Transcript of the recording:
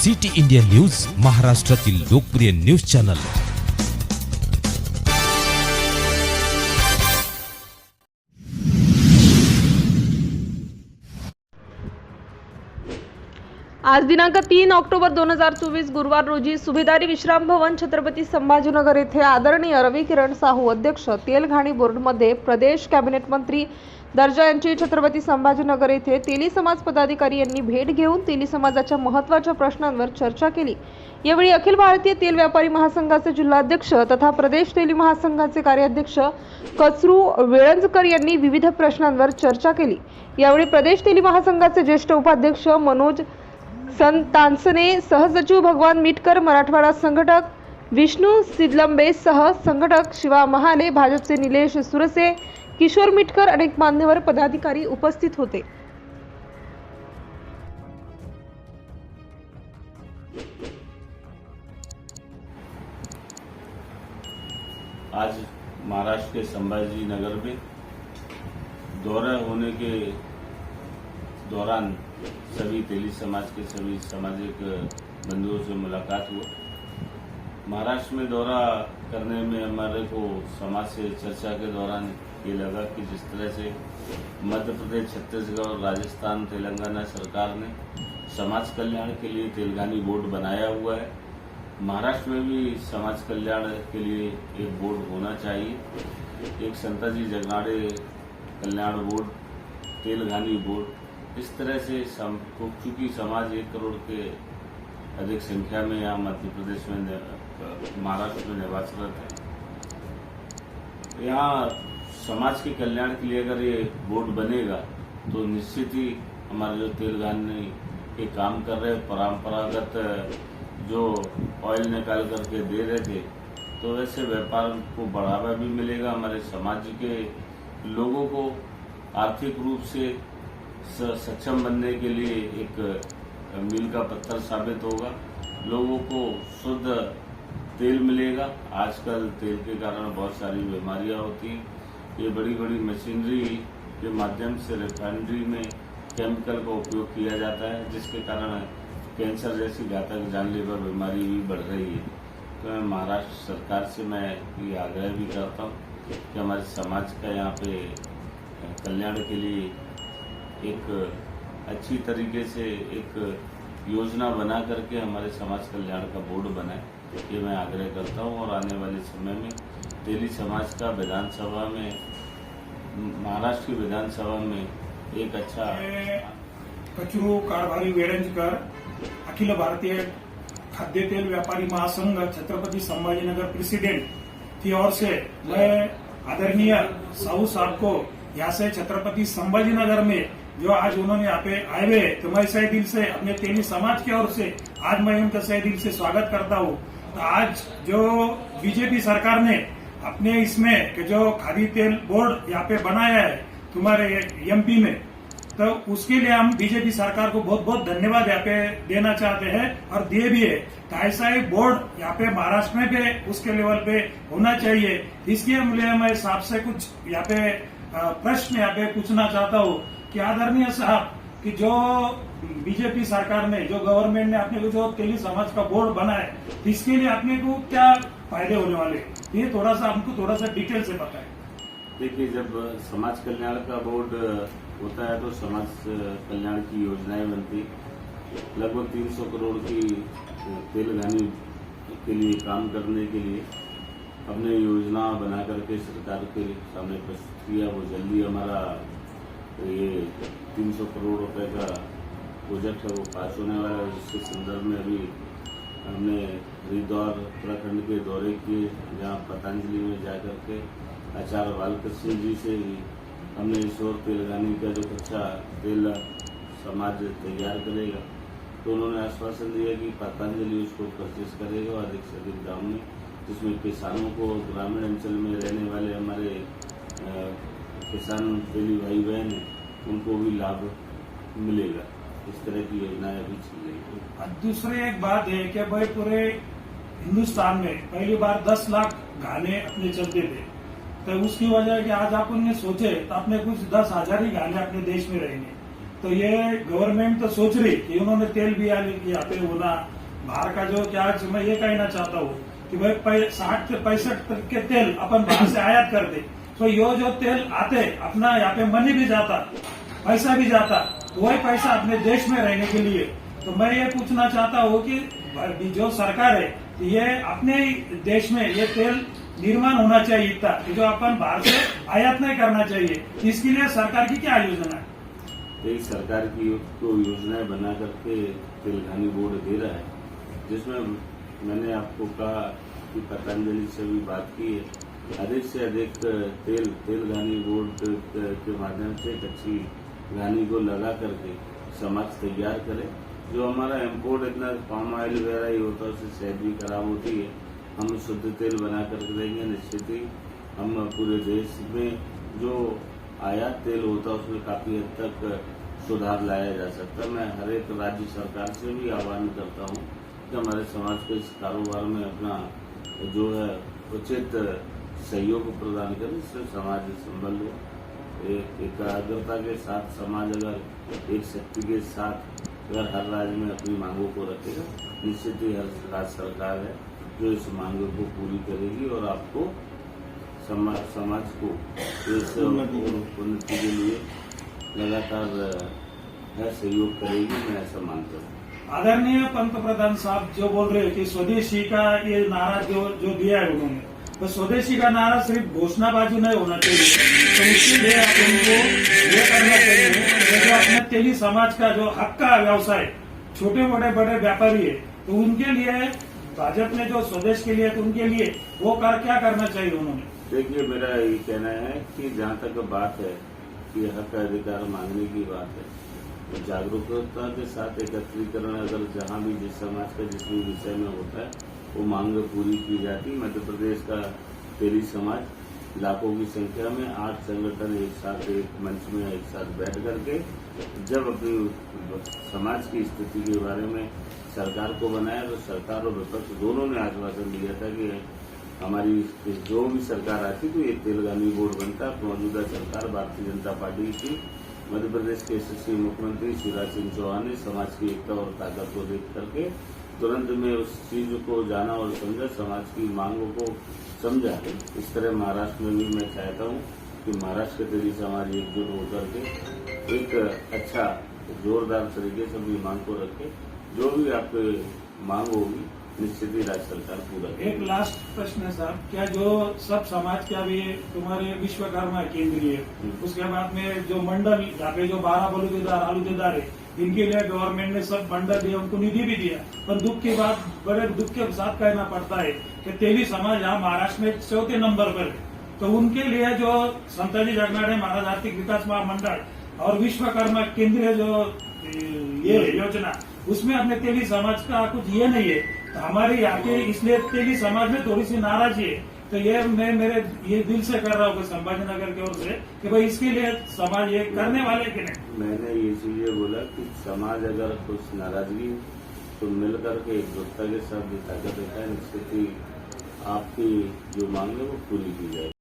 City India news, महाराष्ट्रातील लोकप्रिय news channel. आज दिनांक 3 ऑक्टोबर 2024 गुरुवार रोजी सुभेदारी विश्राम भवन छत्रपती संभाजीनगर येथे आदरणीय रवी किरण साहू अध्यक्ष तेल घाणी बोर्ड मध्ये प्रदेश कॅबिनेट मंत्री दर्जा यांची छत्रपती संभाजीनगर येथे तेली समाज पदाधिकारी यांनी भेट घेऊन तेली समाजाच्या महत्त्वाच्या प्रश्नांवर चर्चा केली। यावेळी अखिल भारतीय तेल व्यापारी महासंघाचे जिल्हाध्यक्ष तथा प्रदेश तेली महासंघाचे कार्याध्यक्ष कचरू वेळंजकर यांनी विविध प्रश्नांवर चर्चा केली। यावेळी प्रदेश तेली महासंघाचे ज्येष्ठ उपाध्यक्ष मनोज संतांसने, सहसचिव भगवान मिटकर, मराठवाडा संघटक विष्णू सिदलंबे सह संघटक शिवा महाले, भाजपचे निलेश सुरसे, किशोर मिटकर, अनेक मान्यवर पदाधिकारी उपस्थित होते। आज महाराष्ट्र के संभाजी नगर में दौरा होने के दौरान सभी तेली समाज के सभी सामाजिक बंधुओं से मुलाकात हुआ। महाराष्ट्र में दौरा करने में हमारे को समाज से चर्चा के दौरान ये लगा कि जिस तरह से मध्य प्रदेश, छत्तीसगढ़ और राजस्थान, तेलंगाना सरकार ने समाज कल्याण के लिए तेलघानी बोर्ड बनाया हुआ है, महाराष्ट्र में भी समाज कल्याण के लिए एक बोर्ड होना चाहिए। एक संताजी जगनाड़े कल्याण बोर्ड, तेलघानी बोर्ड, इस तरह से चूंकि समाज 1 करोड़ के अधिक संख्या में यहाँ मध्य प्रदेश में, महाराष्ट्र में निवासरत है, यहाँ समाज के कल्याण के लिए अगर ये बोर्ड बनेगा तो निश्चित ही हमारे जो तेलघानी के काम कर रहे परंपरागत जो ऑयल निकाल करके दे रहे थे, तो वैसे व्यापार को बढ़ावा भी मिलेगा। हमारे समाज के लोगों को आर्थिक रूप से सक्षम बनने के लिए एक मील का पत्थर साबित होगा। लोगों को शुद्ध तेल मिलेगा। आजकल तेल के कारण बहुत सारी बीमारियां होती हैं। ये बड़ी बड़ी मशीनरी के माध्यम से रिफाइनरी में केमिकल का उपयोग किया जाता है, जिसके कारण कैंसर जैसी घातक जानलेवा बीमारी भी बढ़ रही है। तो मैं महाराष्ट्र सरकार से मैं ये आग्रह भी करता हूँ कि हमारे समाज का यहाँ पे कल्याण के लिए एक अच्छी तरीके से एक योजना बना करके हमारे समाज कल्याण का बोर्ड बनाए, ये मैं आग्रह करता हूँ। और आने वाले समय में तेली समाज का विधानसभा में, महाराष्ट्र की विधानसभा में एक अच्छा कचरू कारभारी वेळंजकर, अखिल भारतीय खाद्य तेल व्यापारी महासंघ छत्रपति संभाजीनगर प्रेसिडेंट की ओर से मैं आदरणीय साहू साहब को यहाँ से छत्रपति संभाजीनगर में जो आज उन्होंने यहाँ पे आए हुए, तो मैं सही दिल से अपने तेली समाज की ओर से आज मैं उनका सही दिल से स्वागत करता हूँ। तो आज जो बीजेपी सरकार ने अपने इसमें कि जो खादी तेल बोर्ड यहाँ पे बनाया है तुम्हारे एमपी में, तो उसके लिए हम बीजेपी सरकार को बहुत बहुत धन्यवाद यहाँ पे देना चाहते हैं और दिए भी है। तो ऐसा ही बोर्ड यहाँ पे महाराष्ट्र में भी उसके लेवल पे होना चाहिए। इसके लिए मैं साहब से कुछ यहाँ पे प्रश्न यहाँ पे पूछना चाहता हूँ कि आदरणीय साहब कि जो बीजेपी सरकार ने, जो गवर्नमेंट ने अपने को जो तेली समाज का बोर्ड बनाया, इसके लिए अपने को क्या फायदे होने वाले, ये थोड़ा सा हमको थोड़ा सा डिटेल से बताएं। देखिए, जब समाज कल्याण का बोर्ड होता है तो समाज कल्याण की योजनाएं बनती। लगभग 300 करोड़ की तेलघानी के लिए काम करने के लिए हमने योजना बना करके सरकार के सामने प्रस्तुत किया। वो जल्दी हमारा ये 300 करोड़ रुपए का प्रोजेक्ट है वो पास होने वाला है, जिसके संदर्भ में अभी हमने हरिद्वार उत्तराखंड के दौरे किए, जहाँ पतंजलि में जाकर के आचार्य बालकृष्ण जी से हमने इस और तेलघानी का जो कच्चा तेल समाज तैयार करेगा, तो उन्होंने आश्वासन दिया कि पतंजलि उसको परचेस करेगा अधिक से अधिक दाम में, जिसमें किसानों को, ग्रामीण अंचल में रहने वाले हमारे किसान तेली भाई बहन हैं, उनको भी लाभ मिलेगा। इस तरह की योजनाएं अभी चल रही है। दूसरी एक बात है कि भाई पूरे हिंदुस्तान में पहली बार 10 लाख गाने अपने चलते थे, तो उसकी वजह कि आज अपन ने सोचे तो अपने कुछ 10,000 ही गाने अपने देश में रहेंगे। तो ये गवर्नमेंट तो सोच रही कि उन्होंने तेल भी यहाँ पे होना बाहर का जो क्या मैं ये कहना चाहता हूँ कि भाई 60 से 65 तक के तेल अपन बाहर से आयात कर दे, तो ये जो तेल आते अपना यहाँ पे मनी भी जाता, पैसा भी जाता, वही पैसा अपने देश में रहने के लिए। तो मैं ये पूछना चाहता हूँ कि जो सरकार है ये अपने देश में ये तेल निर्माण होना चाहिए था कि जो अपन बाहर से आयात नहीं करना चाहिए। इसके लिए सरकार की क्या योजना है? एक सरकार की तो योजनाएं बना करके तेलघानी बोर्ड दे रहा है, जिसमें मैंने आपको कहा कि पतंजलि से भी बात की है, अधिक से अधिक तेलघानी बोर्ड के माध्यम से एक अच्छी घानी को लगा करके समाज तैयार करे। जो हमारा इम्पोर्ट इतना पाम ऑयल वगैरह ही होता है उससे सेहत भी खराब होती है, हम शुद्ध तेल बना करके देंगे, निश्चित ही हम पूरे देश में जो आयात तेल होता है उसमें काफी हद तक सुधार लाया जा सकता है। मैं हर एक राज्य सरकार से भी आह्वान करता हूँ कि हमारे समाज को इस कारोबार में अपना जो है उचित सहयोग प्रदान करें, इससे समाज संबल हो। एकाग्रता के साथ समाज अगर एक शक्ति के साथ अगर हर राज्य में अपनी मांगों को रखेगा, निश्चित ही हर राज्य सरकार है जो इस मांगों को पूरी करेगी और आपको समाज को इस उन्नति के लिए लगातार सहयोग करेगी, मैं ऐसा मानता हूँ। आदरणीय पंतप्रधान साहब जो बोल रहे हैं कि स्वदेशी का ये नारा जो दिया है उन्होंने, तो स्वदेशी का नारा सिर्फ घोषणाबाजी नहीं होना चाहिए, तो इसके लिए आप उनको ये करना चाहिए कि जो अपने तेली समाज का जो हक का व्यवसाय छोटे मोटे बड़े व्यापारी है, तो उनके लिए भाजपा ने जो स्वदेश के लिए तो उनके लिए वो क्या करना चाहिए उन्होंने? देखिए, मेरा ये कहना है कि जहाँ तक बात है कि हक अधिकार मांगने की बात है, तो जागरूकता के साथ एकत्रीकरण अगर जहाँ भी जिस समाज का जिस भी विषय में होता है वो मांग पूरी की जाती। मध्य प्रदेश का तेली समाज लाखों की संख्या में 8 संगठन एक साथ एक मंच में एक साथ बैठ करके जब अपनी समाज की स्थिति के बारे में सरकार को बनाया, तो सरकार और विपक्ष दोनों ने आश्वासन दिया था कि हमारी जो भी सरकार आती तो ये तेलंगानी बोर्ड बनता। मौजूदा सरकार भारतीय जनता पार्टी की मध्य प्रदेश के यशस्वी मुख्यमंत्री शिवराज सिंह चौहान ने समाज की एकता और ताकत को देख करके तुरंत में उस चीज को जाना और समझा, समाज की मांगों को समझा। इस तरह महाराष्ट्र में भी मैं चाहता हूँ कि महाराष्ट्र के तेली समाज एकजुट होकर के एक अच्छा जोरदार तरीके से अपनी मांग को रखे। जो भी आपकी मांग होगी निश्चित ही राज्य सरकार पूरा करेगी। एक लास्ट प्रश्न है साहब, क्या जो सब समाज का भी तुम्हारे विश्वकर्मा केंद्रीय, उसके बाद में जो मंडल यहाँ पे जो 12 बलूतेदार आलूदेदार है, इनके लिए गवर्नमेंट ने सब मंडल दिया, उनको निधि भी दिया, पर दुख की बात बड़े दुख के साथ कहना पड़ता है कि तेली समाज यहाँ महाराष्ट्र में 4थे नंबर पर है। तो उनके लिए जो संताजी जगनाडे महाराज आर्थिक विकास महामंडल और विश्वकर्मा केंद्रीय जो ये योजना, उसमें अपने तेली समाज का कुछ ये नहीं है, तो हमारे यहाँ के इसलिए तेली समाज में थोड़ी सी नाराजगी है। तो ये मैं मेरे ये दिल से कर रहा हूँ संभाजी नगर की ओर से कि भाई इसके लिए समाज ये करने वाले के नहीं। मैंने ये चीजें बोला कि समाज अगर कुछ नाराजगी तो मिलकर के एकजुटता के साथ ताकत देता है, निश्चित ही आपकी जो मांग है वो पूरी की जाए।